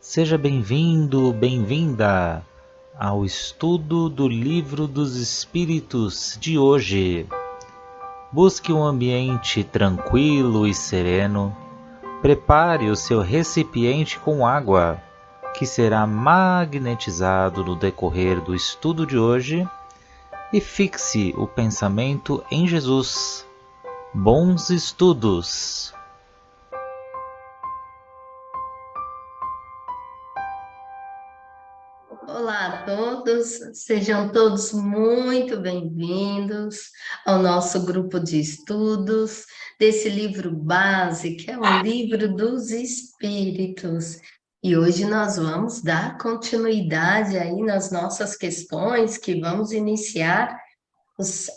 Seja bem-vindo, bem-vinda ao estudo do Livro dos Espíritos de hoje. Busque um ambiente tranquilo e sereno. Prepare o seu recipiente com água, que será magnetizado no decorrer do estudo de hoje, e fixe o pensamento em Jesus. Bons estudos! Olá a todos, sejam todos muito bem-vindos ao nosso grupo de estudos desse livro base, que é o Livro dos Espíritos. E hoje nós vamos dar continuidade aí nas nossas questões, que vamos iniciar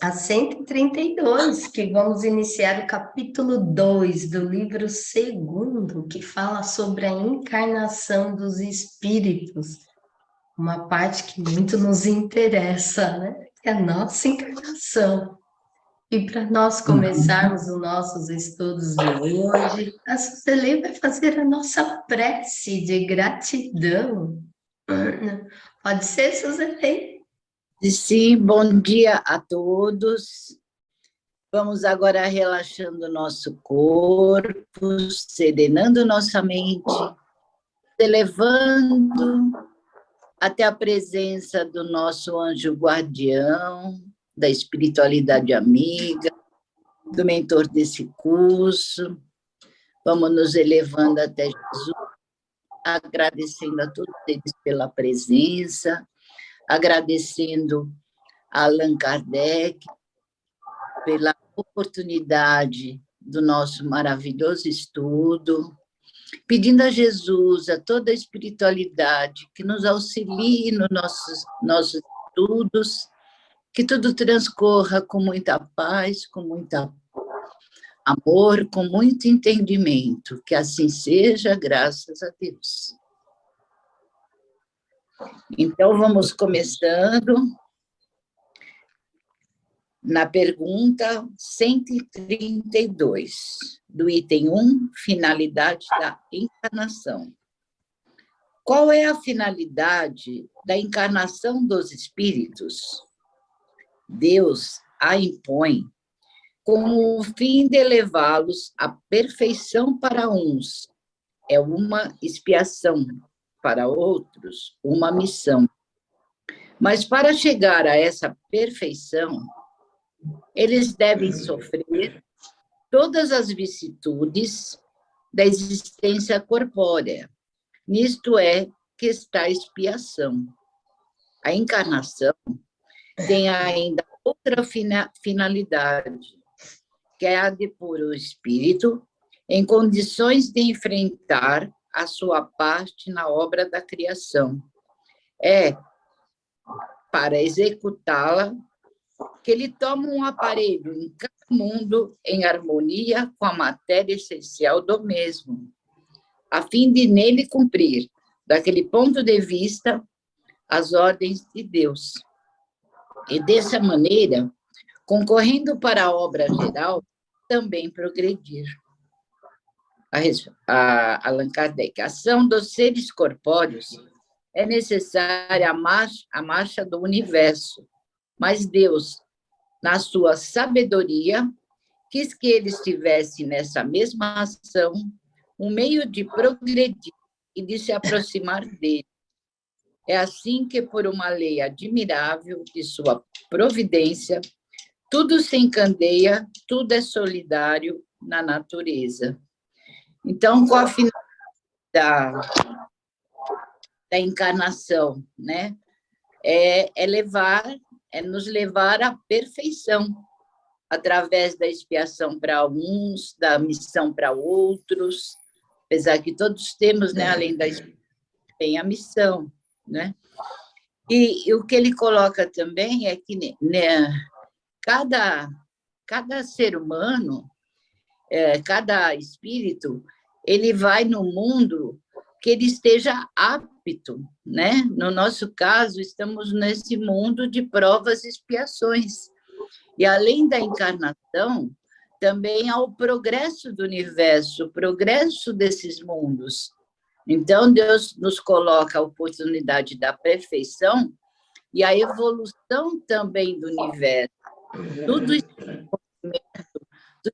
a 132, que vamos iniciar o capítulo 2 do livro segundo, que fala sobre a encarnação dos espíritos. Uma parte que muito nos interessa, né? Que é a nossa encarnação. E para nós começarmos os nossos estudos de hoje, a Suceli vai fazer a nossa prece de gratidão. Pode ser, Suceli? Sim, bom dia a todos. Vamos agora relaxando o nosso corpo, serenando nossa mente, elevando até a presença do nosso anjo guardião, da espiritualidade amiga, do mentor desse curso. Vamos nos elevando até Jesus, agradecendo a todos eles pela presença, agradecendo a Allan Kardec pela oportunidade do nosso maravilhoso estudo, pedindo a Jesus, a toda a espiritualidade, que nos auxilie nos nossos estudos, que tudo transcorra com muita paz, com muito amor, com muito entendimento. Que assim seja, graças a Deus. Então, vamos começando na pergunta 132, do item 1, finalidade da encarnação. Qual é a finalidade da encarnação dos espíritos? Deus a impõe com o fim de levá-los à perfeição para uns. É uma expiação, para outros, uma missão. Mas para chegar a essa perfeição, eles devem sofrer todas as vicissitudes da existência corpórea. Nisto é que está a expiação. A encarnação tem ainda outra finalidade, que é a de pôr o espírito em condições de enfrentar a sua parte na obra da criação. É para executá-la que ele toma um aparelho em cada mundo em harmonia com a matéria essencial do mesmo, a fim de nele cumprir, daquele ponto de vista, as ordens de Deus. E dessa maneira, concorrendo para a obra geral, também progredir. Allan Kardec, a ação dos seres corpóreos é necessária a marcha do universo, mas Deus, na sua sabedoria, quis que eles tivessem nessa mesma ação um meio de progredir e de se aproximar dele. É assim que, por uma lei admirável de sua providência, tudo se encandeia, tudo é solidário na natureza. Então, qual a finalidade da encarnação, né? É nos levar à perfeição, através da expiação para uns, da missão para outros, apesar que todos temos, né, além da expiação, tem a missão, né? E o que ele coloca também é que, né, cada ser humano, cada espírito, ele vai no mundo que ele esteja apto, né? No nosso caso, estamos nesse mundo de provas e expiações. E, além da encarnação, também há o progresso do universo, o progresso desses mundos. Então, Deus nos coloca a oportunidade da perfeição e a evolução também do universo. Tudo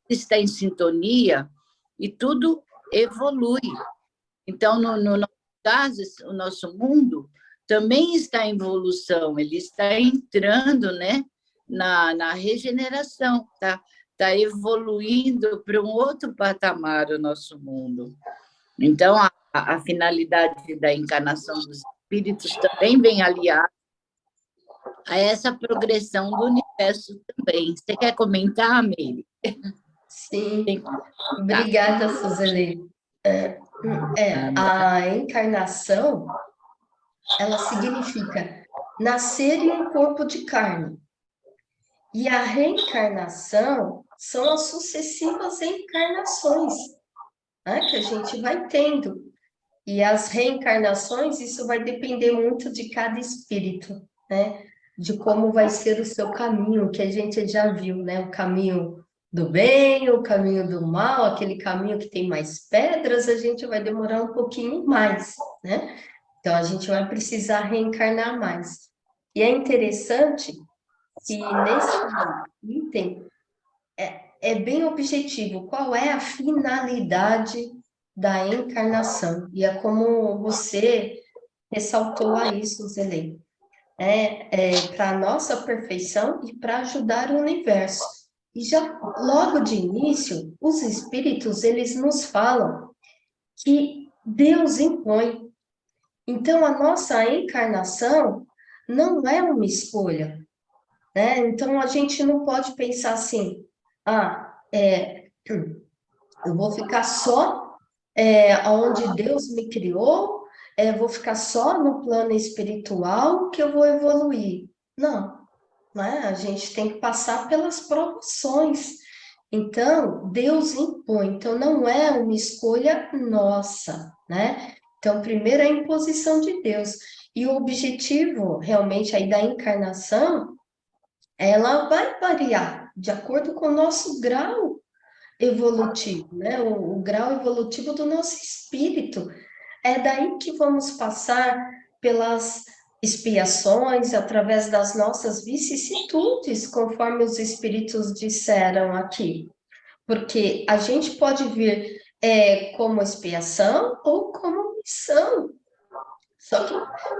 está em sintonia e tudo evolui. Então, no nosso caso, o nosso mundo também está em evolução, ele está entrando, né, na regeneração, tá evoluindo para um outro patamar o nosso mundo. Então, a finalidade da encarnação dos espíritos também vem aliada a essa progressão do universo também. Você quer comentar, Meire? Sim, obrigada, Suzane. A encarnação, ela significa nascer em um corpo de carne. E a reencarnação são as sucessivas encarnações, né, que a gente vai tendo. E as reencarnações, isso vai depender muito de cada espírito, né? De como vai ser o seu caminho, que a gente já viu, né? O caminho do bem, o caminho do mal, aquele caminho que tem mais pedras, a gente vai demorar um pouquinho mais, né? Então, a gente vai precisar reencarnar mais. E é interessante que nesse item é bem objetivo. Qual é a finalidade da encarnação? E é como você ressaltou aí, Suzele. Para a nossa perfeição e para ajudar o universo. E já logo de início, os espíritos, eles nos falam que Deus impõe. Então, a nossa encarnação não é uma escolha, né? Então, a gente não pode pensar assim, eu vou ficar só onde Deus me criou, vou ficar só no plano espiritual que eu vou evoluir. Não, né? A gente tem que passar pelas provações. Então, Deus impõe. Então, não é uma escolha nossa, né? Então, primeiro é a imposição de Deus. E o objetivo, realmente, aí da encarnação, ela vai variar de acordo com o nosso grau evolutivo, né? O grau evolutivo do nosso espírito. É daí que vamos passar pelas expiações, através das nossas vicissitudes, conforme os espíritos disseram aqui. Porque a gente pode vir como expiação ou como missão. Só que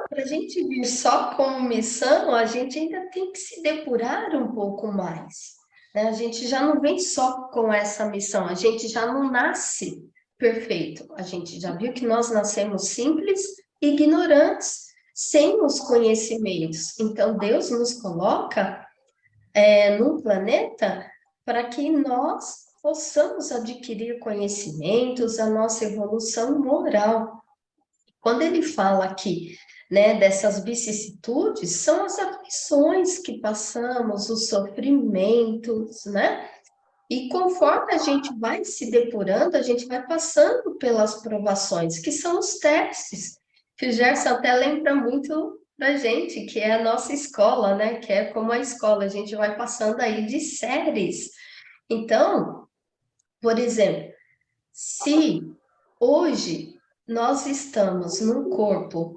para a gente vir só como missão, a gente ainda tem que se depurar um pouco mais, né? A gente já não vem só com essa missão, a gente já não nasce perfeito. A gente já viu que nós nascemos simples, ignorantes, sem os conhecimentos. Então, Deus nos coloca num planeta para que nós possamos adquirir conhecimentos, a nossa evolução moral. Quando ele fala aqui, né, dessas vicissitudes, são as aflições que passamos, os sofrimentos, né? E conforme a gente vai se depurando, a gente vai passando pelas provações, que são os testes, que o Gerson até lembra muito pra gente, que é a nossa escola, né? Que é como a escola, a gente vai passando aí de séries. Então, por exemplo, se hoje nós estamos num corpo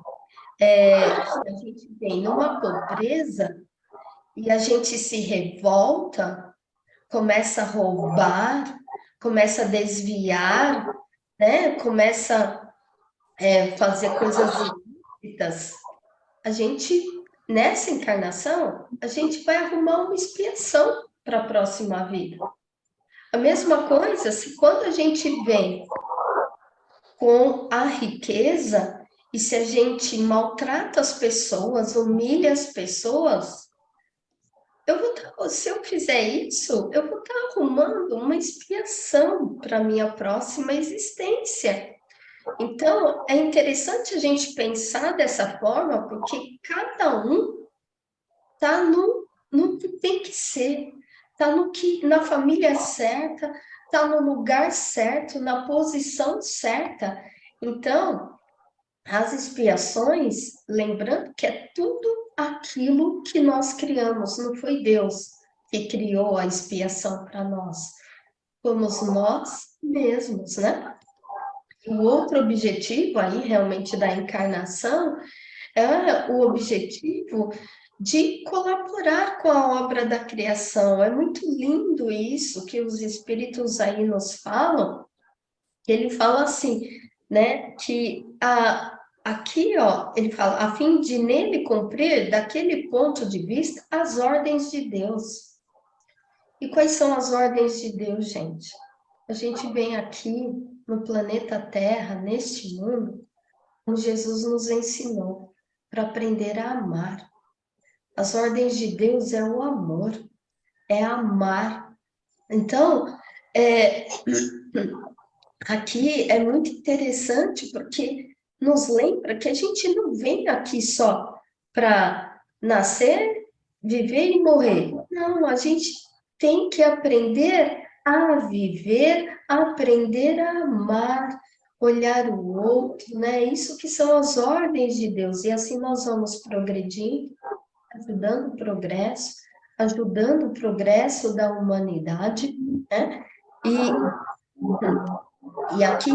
que a gente vem numa pobreza e a gente se revolta, começa a roubar, começa a desviar, né? Começa a fazer coisas ilícitas. A gente, nessa encarnação, a gente vai arrumar uma expiação para a próxima vida. A mesma coisa, se quando a gente vem com a riqueza, e se a gente maltrata as pessoas, humilha as pessoas, se eu fizer isso, eu vou estar arrumando uma expiação para a minha próxima existência. Então, é interessante a gente pensar dessa forma, porque cada um está no que tem que ser, está na família certa, está no lugar certo, na posição certa. Então, as expiações, lembrando que é tudo aquilo que nós criamos, não foi Deus que criou a expiação para nós, fomos nós mesmos, né? O outro objetivo aí, realmente, da encarnação é o objetivo de colaborar com a obra da criação. É muito lindo isso que os espíritos aí nos falam. Ele fala assim, né, que aqui, ó, ele fala, a fim de nele cumprir, daquele ponto de vista, as ordens de Deus. E quais são as ordens de Deus, gente? A gente vem aqui no planeta Terra, neste mundo, como Jesus nos ensinou, para aprender a amar. As ordens de Deus é o amor, é amar. Então, aqui é muito interessante porque nos lembra que a gente não vem aqui só para nascer, viver e morrer. Não, a gente tem que aprender a viver, aprender a amar, olhar o outro, né? Isso que são as ordens de Deus. E assim nós vamos progredindo, ajudando o progresso da humanidade, né? E aqui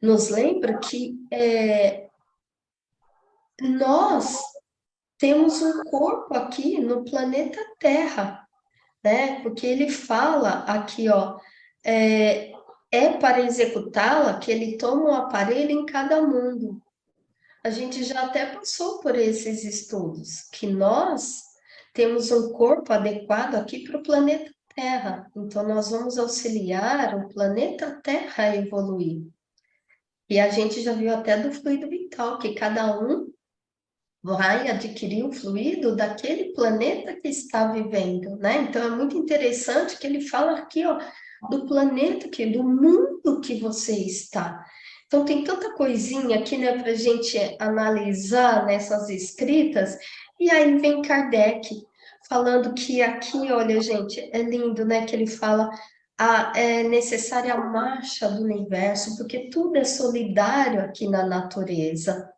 nos lembra que nós temos um corpo aqui no planeta Terra, né? Porque ele fala aqui, ó, para executá-la que ele toma um aparelho em cada mundo. A gente já até passou por esses estudos, que nós temos um corpo adequado aqui para o planeta Terra. Então, nós vamos auxiliar o planeta Terra a evoluir. E a gente já viu até do fluido vital, que cada um vai adquirir o fluido daquele planeta que está vivendo, né? Então, é muito interessante que ele fala aqui, ó, do planeta, do mundo que você está. Então, tem tanta coisinha aqui, né, para a gente analisar nessas escritas, e aí vem Kardec falando que aqui, olha, gente, é lindo, né, que ele fala, é necessária a marcha do universo, porque tudo é solidário aqui na natureza.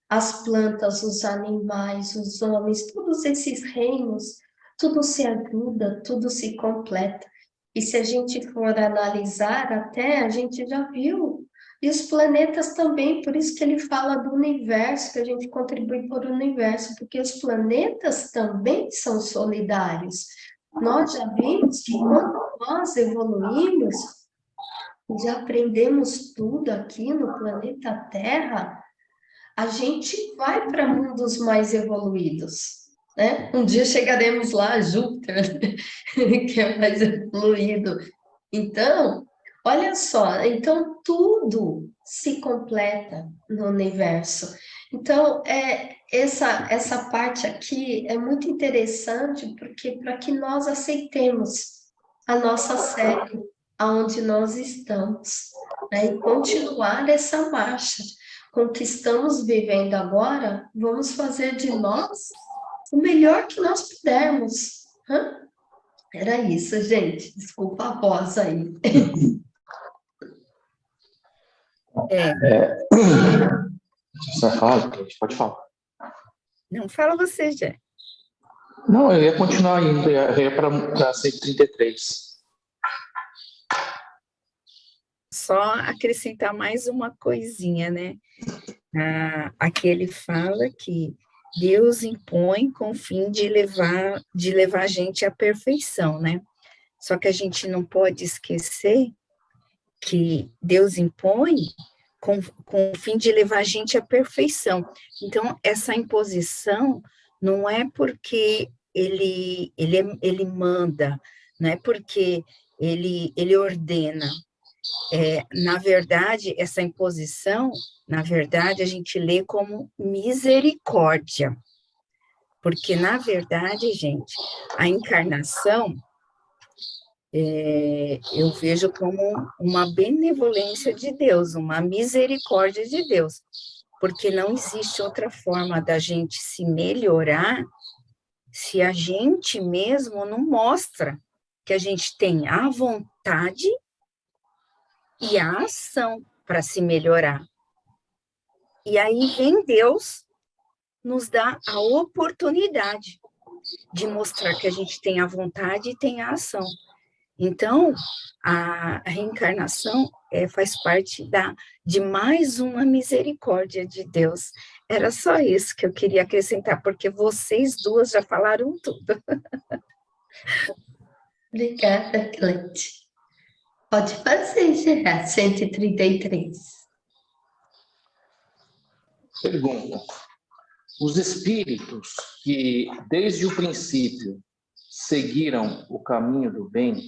As plantas, os animais, os homens, todos esses reinos, tudo se ajuda, tudo se completa. E se a gente for analisar até, a gente já viu. E os planetas também, por isso que ele fala do universo, que a gente contribui para o universo, porque os planetas também são solidários. Nós já vimos que quando nós evoluímos, já aprendemos tudo aqui no planeta Terra, a gente vai para mundos mais evoluídos, né? Um dia chegaremos lá a Júpiter, que é mais evoluído. Então, olha só, então tudo se completa no universo. Então, essa parte aqui é muito interessante, porque para que nós aceitemos a nossa série, aonde nós estamos, né? E continuar essa marcha. Com o que estamos vivendo agora, vamos fazer de nós o melhor que nós pudermos. Hã? Era isso, gente. Desculpa a voz aí. Você fala, gente, pode falar. Não, fala você, Jé. Não, eu ia continuar indo, eu ia para 133. Só acrescentar mais uma coisinha, né? Aqui ele fala que Deus impõe com o fim de levar a gente à perfeição, né? Só que a gente não pode esquecer que Deus impõe com o fim de levar a gente à perfeição. Então, essa imposição não é porque ele manda, não é porque ele ordena. Na verdade, essa imposição, na verdade, a gente lê como misericórdia. Porque, na verdade, gente, a encarnação, eu vejo como uma benevolência de Deus, uma misericórdia de Deus. Porque não existe outra forma da gente se melhorar se a gente mesmo não mostra que a gente tem a vontade e a ação para se melhorar. E aí vem Deus, nos dá a oportunidade de mostrar que a gente tem a vontade e tem a ação. Então, a reencarnação faz parte de mais uma misericórdia de Deus. Era só isso que eu queria acrescentar, porque vocês duas já falaram tudo. Obrigada, Cleide. Pode fazer, Gerard, 133. Pergunta. Os espíritos que, desde o princípio, seguiram o caminho do bem,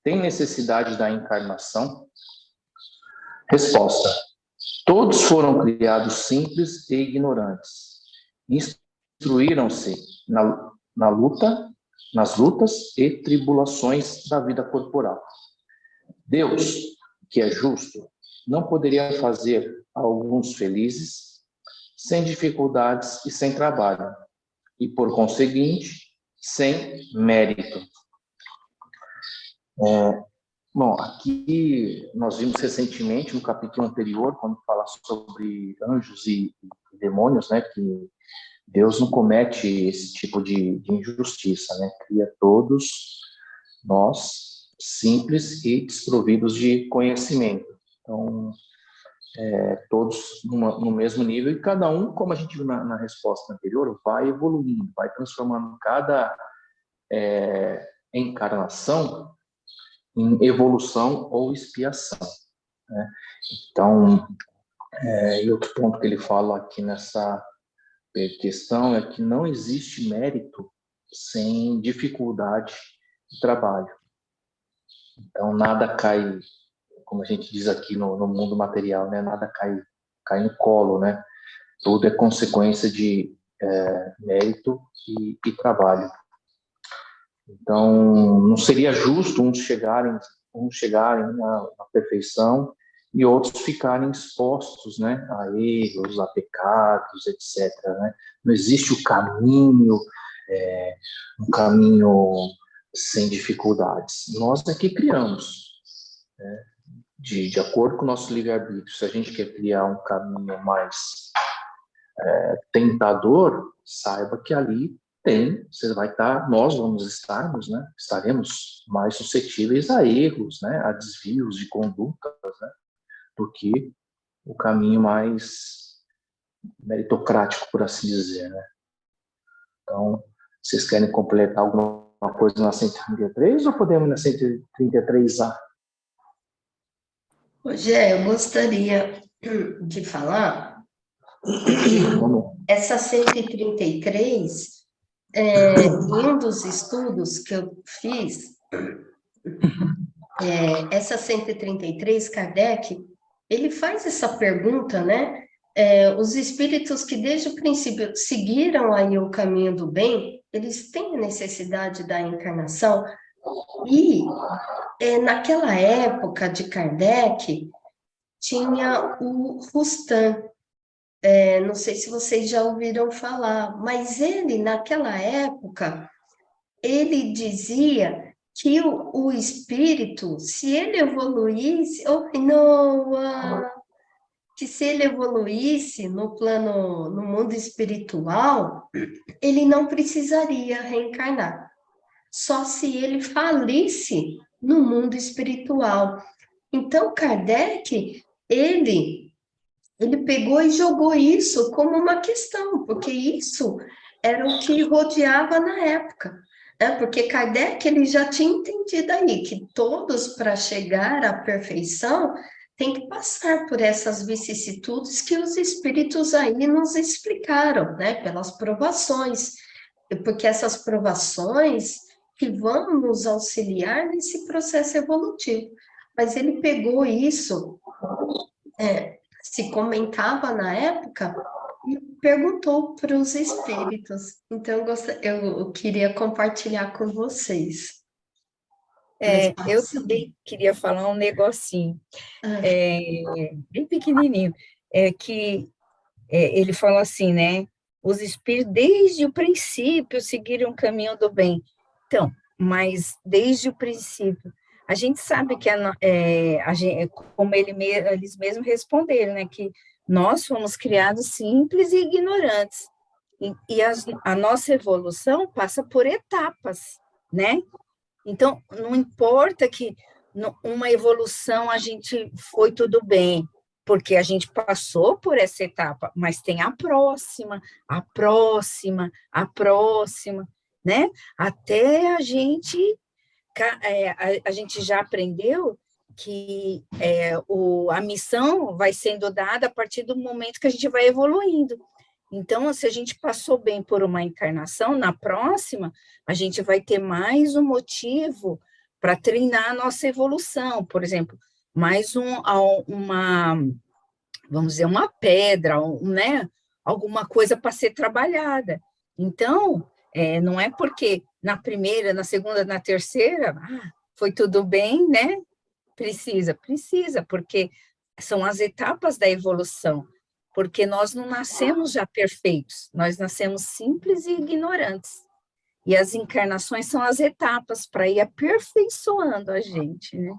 têm necessidade da encarnação? Resposta. Todos foram criados simples e ignorantes. Instruíram-se nas lutas e tribulações da vida corporal. Deus, que é justo, não poderia fazer alguns felizes sem dificuldades e sem trabalho, e, por conseguinte, sem mérito. Bom, aqui nós vimos recentemente, no capítulo anterior, quando fala sobre anjos e demônios, né, que Deus não comete esse tipo de injustiça, né, cria todos nós simples e desprovidos de conhecimento. Então, todos no mesmo nível, e cada um, como a gente viu na resposta anterior, vai evoluindo, vai transformando cada encarnação em evolução ou expiação, né? Então, e outro ponto que ele fala aqui nessa questão é que não existe mérito sem dificuldade de trabalho. Então, nada cai, como a gente diz aqui no mundo material, né? Nada cai no colo, né? Tudo é consequência de mérito e trabalho. Então, não seria justo uns chegarem à perfeição e outros ficarem expostos, né, a erros, a pecados, etc., né? Não existe um caminho sem dificuldades. Nós é que criamos, né? De acordo com o nosso livre-arbítrio. Se a gente quer criar um caminho mais tentador, saiba que ali estaremos mais suscetíveis a erros, né, a desvios de condutas, né, do que o caminho mais meritocrático, por assim dizer, né. Então, vocês querem completar alguma coisa na 133 ou podemos ir na 133A? Rogé, eu gostaria de falar essa 133, em um dos estudos que eu fiz, essa 133, Kardec, ele faz essa pergunta, né? Os espíritos que desde o princípio seguiram aí o caminho do bem, eles têm necessidade da encarnação? E naquela época de Kardec, tinha o Rustam. Não sei se vocês já ouviram falar, mas ele, naquela época, ele dizia que o espírito, se ele evoluísse, que se ele evoluísse no mundo espiritual, ele não precisaria reencarnar, só se ele falisse no mundo espiritual. Então, Kardec, ele pegou e jogou isso como uma questão, porque isso era o que rodeava na época, né? Porque Kardec, ele já tinha entendido aí que todos, para chegar à perfeição, tem que passar por essas vicissitudes que os espíritos aí nos explicaram, né? Pelas provações, porque essas provações que vão nos auxiliar nesse processo evolutivo. Mas ele pegou isso, se comentava na época, e perguntou para os espíritos. Então, eu queria compartilhar com vocês. Eu também queria falar um negocinho, bem pequenininho, que ele falou assim, né? Os espíritos, desde o princípio, seguiram o caminho do bem. Então, mas desde o princípio, a gente sabe que como eles mesmos responderam, né? Que nós fomos criados simples e ignorantes. E a nossa evolução passa por etapas, né? Então, não importa que uma evolução a gente foi tudo bem, porque a gente passou por essa etapa, mas tem a próxima, a próxima, a próxima, né? Até a gente, a gente já aprendeu que a missão vai sendo dada a partir do momento que a gente vai evoluindo. Então, se a gente passou bem por uma encarnação, na próxima, a gente vai ter mais um motivo para treinar a nossa evolução. Por exemplo, mais vamos dizer, uma pedra, né? Alguma coisa para ser trabalhada. Então, não é porque na primeira, na segunda, na terceira, foi tudo bem, né? Precisa, porque são as etapas da evolução. Porque nós não nascemos já perfeitos, nós nascemos simples e ignorantes. E as encarnações são as etapas para ir aperfeiçoando a gente, né?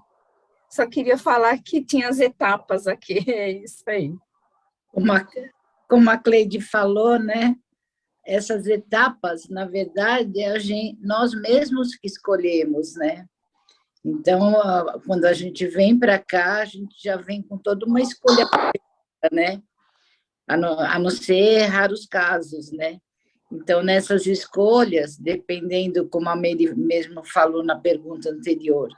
Só queria falar que tinha as etapas aqui, é isso aí. Como a Cleide falou, né? Essas etapas, na verdade, nós mesmos que escolhemos, né? Então, quando a gente vem para cá, a gente já vem com toda uma escolha, né? A não ser raros casos, né? Então, nessas escolhas, dependendo, como a Mary mesmo falou na pergunta anterior,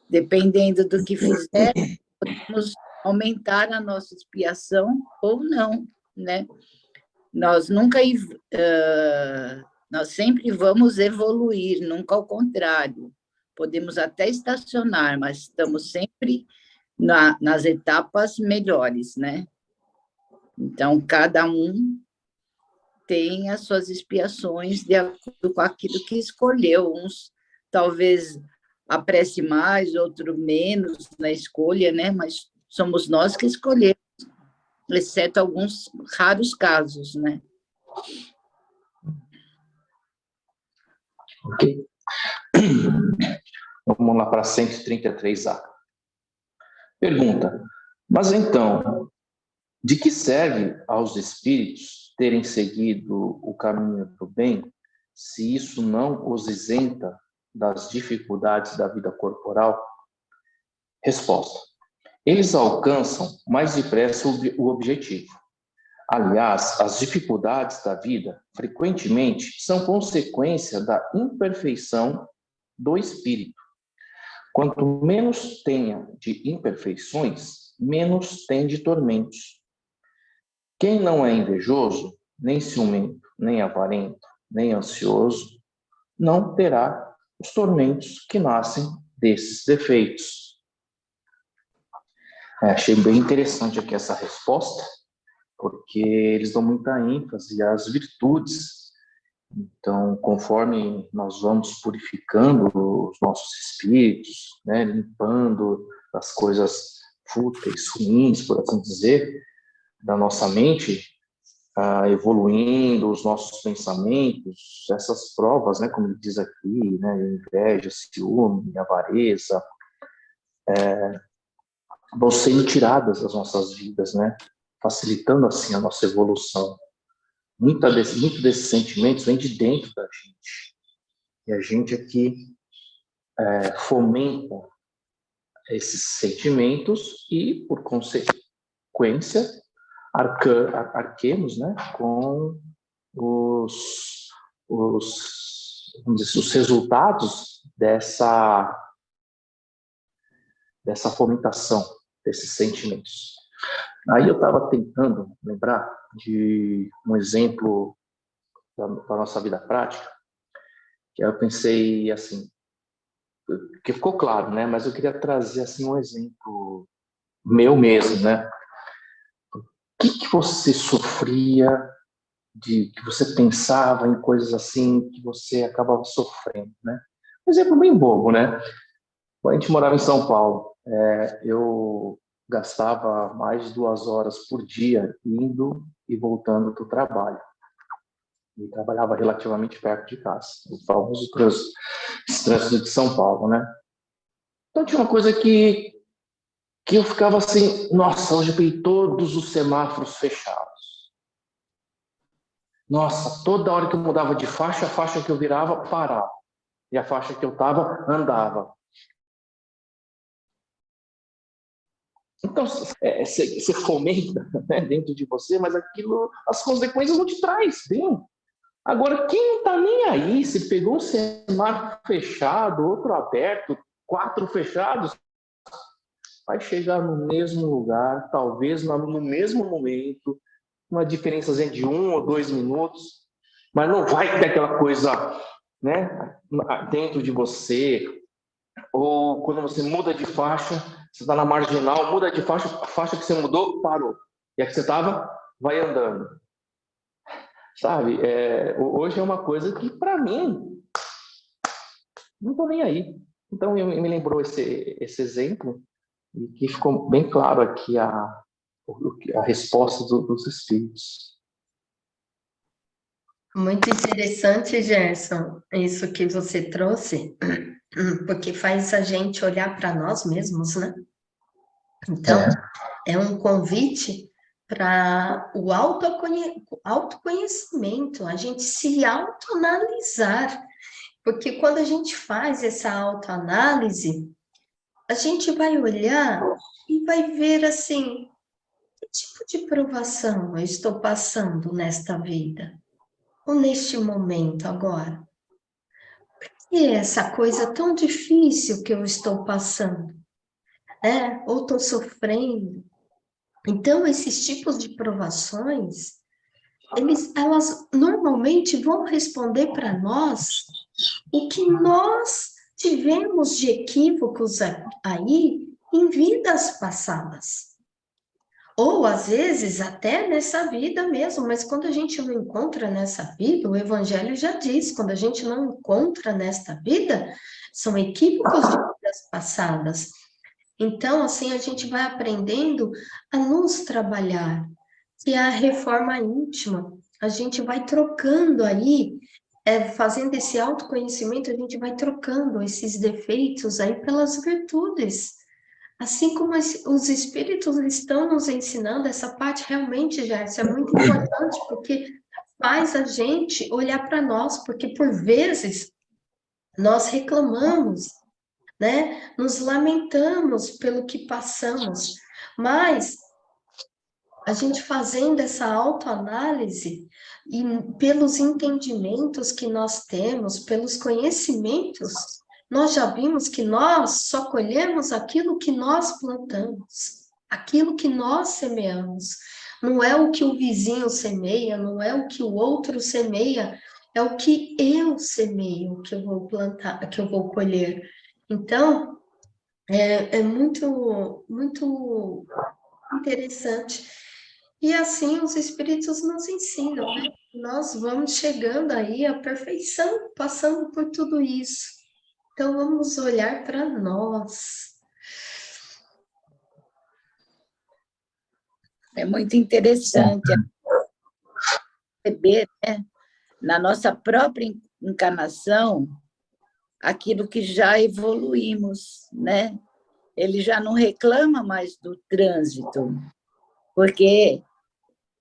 dependendo do que fizer, podemos aumentar a nossa expiação ou não, né? Nós sempre vamos evoluir, nunca ao contrário. Podemos até estacionar, mas estamos sempre nas etapas melhores, né? Então, cada um tem as suas expiações de acordo com aquilo que escolheu. Uns talvez apresse mais, outro menos na escolha, né? Mas somos nós que escolhemos, exceto alguns raros casos, né? Ok. Vamos lá para 133A. Pergunta: mas então, de que serve aos espíritos terem seguido o caminho do bem, se isso não os isenta das dificuldades da vida corporal? Resposta: eles alcançam mais depressa o objetivo. Aliás, as dificuldades da vida, frequentemente, são consequência da imperfeição do espírito. Quanto menos tenha de imperfeições, menos tem de tormentos. Quem não é invejoso, nem ciumento, nem avarento, nem ansioso, não terá os tormentos que nascem desses defeitos. Achei bem interessante aqui essa resposta, porque eles dão muita ênfase às virtudes. Então, conforme nós vamos purificando os nossos espíritos, né, limpando as coisas fúteis, ruins, por assim dizer, da nossa mente, evoluindo os nossos pensamentos, essas provas, né, como ele diz aqui, né, inveja, ciúme, avareza, vão sendo tiradas das nossas vidas, né, facilitando assim a nossa evolução. Muito desses sentimentos vem de dentro da gente, e a gente aqui fomenta esses sentimentos e, por consequência, arquemos, né, com os resultados dessa fomentação desses sentimentos. Aí eu estava tentando lembrar de um exemplo da nossa vida prática, que eu pensei assim, que ficou claro, né, mas eu queria trazer assim um exemplo meu mesmo, né? O que você sofria, que você pensava em coisas assim que você acabava sofrendo, né? Um exemplo bem bobo, né? Quando a gente morava em São Paulo, eu gastava mais de 2 horas por dia indo e voltando do trabalho. E trabalhava relativamente perto de casa, o famoso trânsito de São Paulo, né? Então tinha uma coisa que eu ficava assim, nossa, hoje eu peguei todos os semáforos fechados. Nossa, toda hora que eu mudava de faixa, a faixa que eu virava parava. e a faixa que eu estava andava. Então, você fomenta, né, dentro de você, mas aquilo, as consequências não te traz bem. Agora, quem não está nem aí, se pegou um semáforo fechado, outro aberto, 4 fechados, vai chegar no mesmo lugar, talvez no mesmo momento, uma diferença de 1 ou 2 minutos, mas não vai ter aquela coisa, né, dentro de você. Ou quando você muda de faixa, você está na marginal, muda de faixa, a faixa que você mudou parou. E a que você estava vai andando. Sabe? Hoje é uma coisa que, para mim, não estou nem aí. Então, me lembrou esse exemplo, e que ficou bem claro aqui a resposta dos espíritos. Muito interessante, Gerson, isso que você trouxe, porque faz a gente olhar para nós mesmos, né? Então, é um convite para o autoconhecimento, a gente se autoanalisar, porque quando a gente faz essa autoanálise, a gente vai olhar e vai ver assim, que tipo de provação eu estou passando nesta vida, ou neste momento agora? Por que essa coisa tão difícil que eu estou passando, né? Ou estou sofrendo? Então, esses tipos de provações, elas normalmente vão responder para nós o que nós tivemos de equívocos aí em vidas passadas. Ou, às vezes, até nessa vida mesmo, mas quando a gente não encontra nessa vida, o Evangelho já diz, quando a gente não encontra nesta vida, são equívocos de vidas passadas. Então, assim, a gente vai aprendendo a nos trabalhar, que é a reforma íntima. A gente vai trocando aí, fazendo esse autoconhecimento, a gente vai trocando esses defeitos aí pelas virtudes. Assim como os espíritos estão nos ensinando, essa parte realmente, Gerson, é muito importante, porque faz a gente olhar para nós, porque por vezes nós reclamamos, né? Nos lamentamos pelo que passamos, mas a gente fazendo essa autoanálise e pelos entendimentos que nós temos, pelos conhecimentos, nós já vimos que nós só colhemos aquilo que nós plantamos, aquilo que nós semeamos. Não é o que o vizinho semeia, não é o que o outro semeia, é o que eu semeio, que eu vou plantar, que eu vou colher. Então, é muito, muito interessante. E assim os espíritos nos ensinam, né? Nós vamos chegando aí à perfeição, passando por tudo isso. Então vamos olhar para nós. É muito interessante perceber, né, na nossa própria encarnação, aquilo que já evoluímos, né? Ele já não reclama mais do trânsito, porque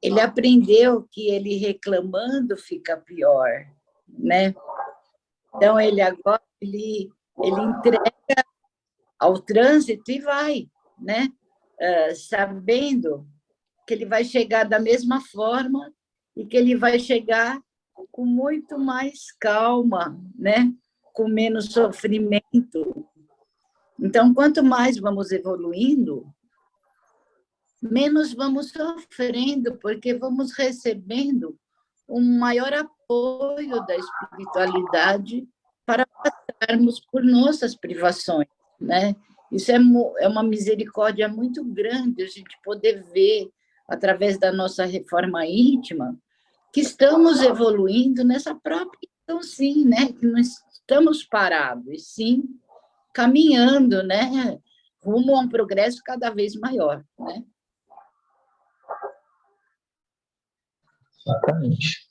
ele aprendeu que ele reclamando fica pior, né? Então, ele agora ele entrega ao trânsito e vai, né? Sabendo que ele vai chegar da mesma forma e que ele vai chegar com muito mais calma, né? Com menos sofrimento. Então, quanto mais vamos evoluindo, menos vamos sofrendo, porque vamos recebendo um maior apoio da espiritualidade para passarmos por nossas privações, né? Isso é uma misericórdia muito grande, a gente poder ver, através da nossa reforma íntima, que estamos evoluindo nessa própria, então, sim, né? Que não estamos parados, e sim caminhando, né? Rumo a um progresso cada vez maior, né? Exatamente.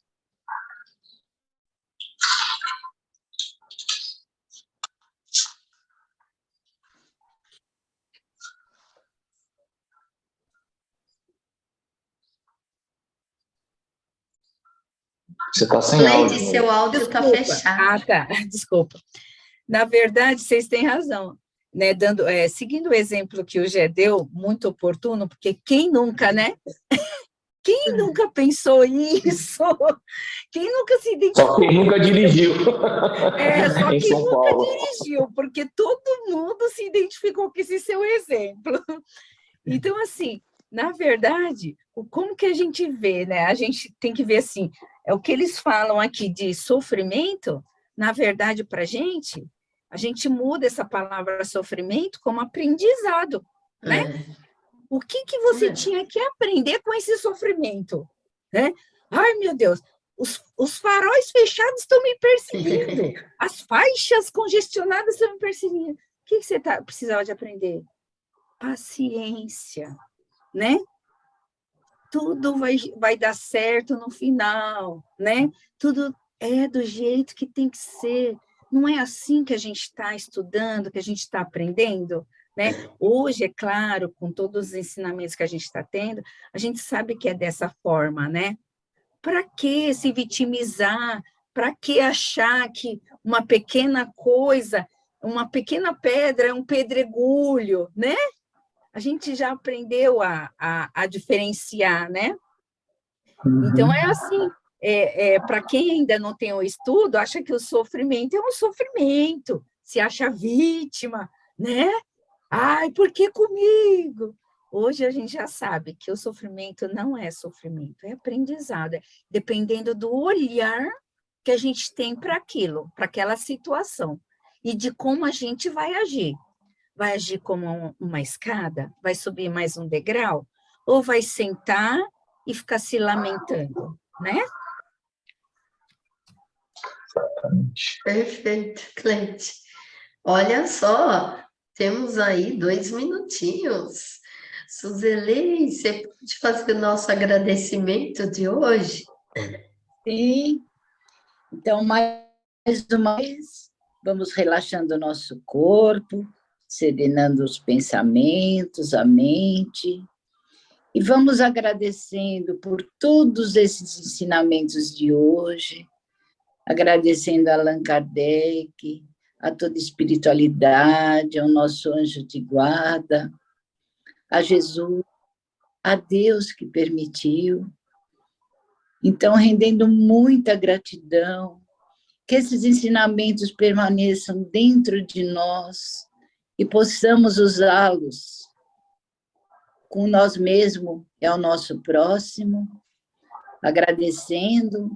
Você está sem Cleide, áudio. seu áudio está Desculpa. fechado. Ah, tá, desculpa. Na verdade, vocês têm razão, né? Seguindo o exemplo que o Gé deu, muito oportuno, porque quem nunca, né? Quem nunca pensou isso? Quem nunca se identificou? Só quem nunca dirigiu. Só em quem São nunca Paulo. dirigiu, porque todo mundo se identificou com esse seu exemplo. Então, assim, na verdade, como que a gente vê, né? A gente tem que ver assim, é o que eles falam aqui de sofrimento, na verdade, para a gente muda essa palavra sofrimento como aprendizado, né? O que você tinha que aprender com esse sofrimento, né? Ai, meu Deus, os faróis fechados estão me perseguindo, as faixas congestionadas estão me perseguindo. O que você precisava de aprender? Paciência, né? Tudo vai dar certo no final, né? Tudo é do jeito que tem que ser. Não é assim que a gente está estudando, que a gente está aprendendo, né? Hoje, é claro, com todos os ensinamentos que a gente está tendo, a gente sabe que é dessa forma, né? Para que se vitimizar? Para que achar que uma pequena coisa, uma pequena pedra é um pedregulho, né? A gente já aprendeu a diferenciar, né? Então, é assim, para quem ainda não tem o estudo, acha que o sofrimento é um sofrimento, se acha vítima, né? Ai, por que comigo? Hoje a gente já sabe que o sofrimento não é sofrimento, é aprendizado, dependendo do olhar que a gente tem para aquilo, para aquela situação, e de como a gente vai agir. Vai agir como uma escada? Vai subir mais um degrau? Ou vai sentar e ficar se lamentando, né? Exatamente. Perfeito, Cleide. Olha só, temos aí 2 minutinhos. Suzeli, você pode fazer o nosso agradecimento de hoje? Sim. Então, mais uma vez, vamos relaxando o nosso corpo, serenando os pensamentos, a mente, e vamos agradecendo por todos esses ensinamentos de hoje, agradecendo a Allan Kardec, a toda a espiritualidade, ao nosso anjo de guarda, a Jesus, a Deus que permitiu. Então, rendendo muita gratidão, que esses ensinamentos permaneçam dentro de nós e possamos usá-los com nós mesmos e ao nosso próximo, agradecendo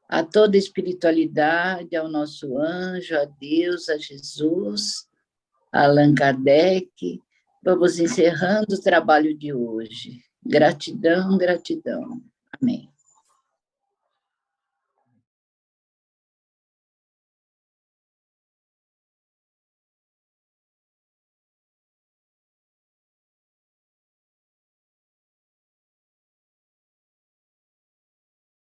a toda a espiritualidade, ao nosso anjo, a Deus, a Jesus, a Allan Kardec. Vamos encerrando o trabalho de hoje. Gratidão, gratidão. Amém.